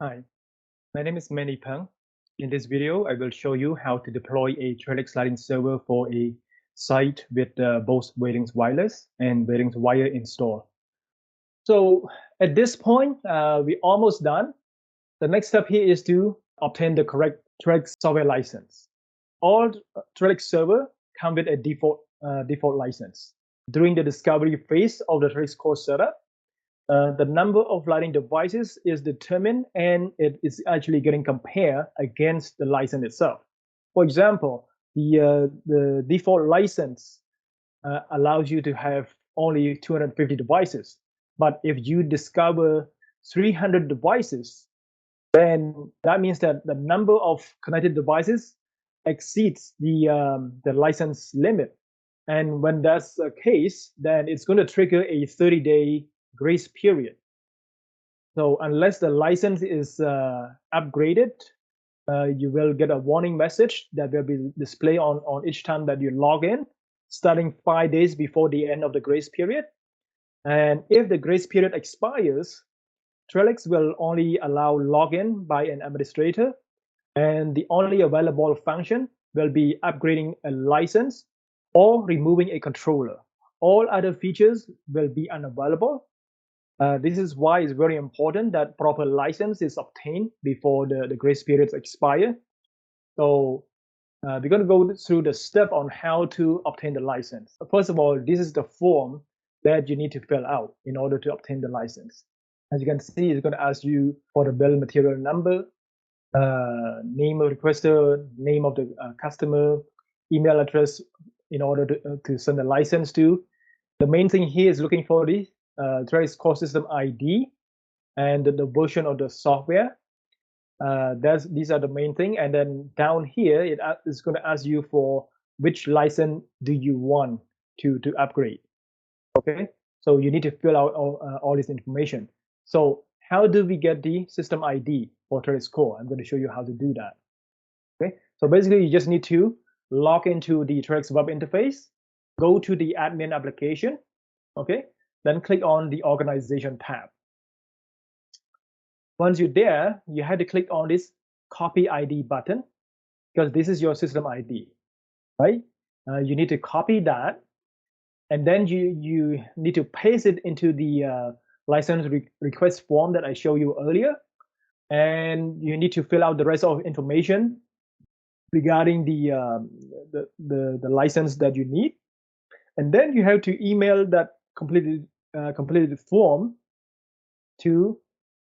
Hi, my name is Manny Peng. In this video, I will show you how to deploy a Trellix Lighting server for a site with both WaveLinx wireless and WaveLinx wire installed. So at this point, we're almost done. The next step here is to obtain the correct Trellix software license. All Trellix server come with a default license. During the discovery phase of the Trellix core setup, the number of lighting devices is determined and it is actually getting compared against the license itself. For example, the default license allows you to have only 250 devices. But if you discover 300 devices, then that means that the number of connected devices exceeds the license limit. And when that's the case, then it's going to trigger a 30-day grace period. So unless the license is upgraded, you will get a warning message that will be displayed on each time that you log in, starting 5 days before the end of the grace period. And if the grace period expires, Trellix will only allow login by an administrator, and the only available function will be upgrading a license or removing a controller. All other features will be unavailable. This is why it's very important that proper license is obtained before the grace periods expire. So we're going to go through the step on how to obtain the license. First of all, this is the form that you need to fill out in order to obtain the license. As you can see, it's going to ask you for the bill of material number, name of requester, name of the customer, email address in order to send the license to. The main thing here is looking for the Trellix core system ID and the version of the software. These are the main thing. And then down here, it is going to ask you for which license do you want to upgrade. Okay, so you need to fill out all this information. So how do we get the system ID for Trellix core? I'm going to show you how to do that. Okay, so basically you just need to log into the Trellix web interface, go to the admin application, okay, then click on the organization tab. Once you're there, you have to click on this copy ID button because this is your system ID, right? You need to copy that, and then you need to paste it into the license request form that I showed you earlier, and you need to fill out the rest of information regarding the license that you need, and then you have to email that completed form to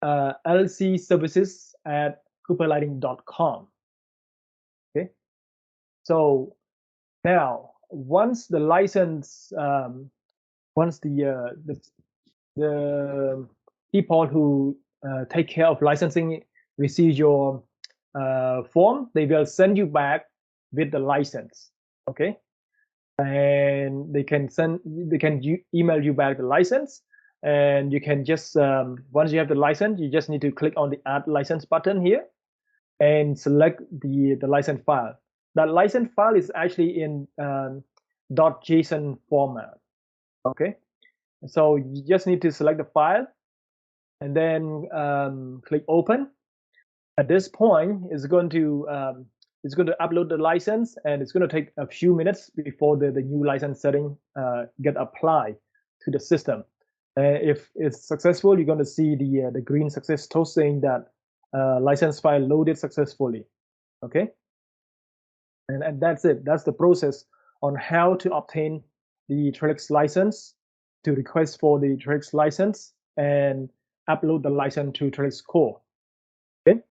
lcservices@cooperlighting.com. Okay, so now once the license, once the people who take care of licensing receive your form, they will send you back with the license. Okay, and they can email you back the license, and you can just once you have the license, you just need to click on the add license button here and select the license file. That license file is actually in .json format. Okay, so you just need to select the file and then click open. At this point, it's going to upload the license, and it's going to take a few minutes before the new license setting get applied to the system. If it's successful, you're going to see the green success toast saying that license file loaded successfully. Okay, and that's it. That's the process on how to obtain the Trellix license, to request for the Trellix license, and upload the license to Trellix core. Okay.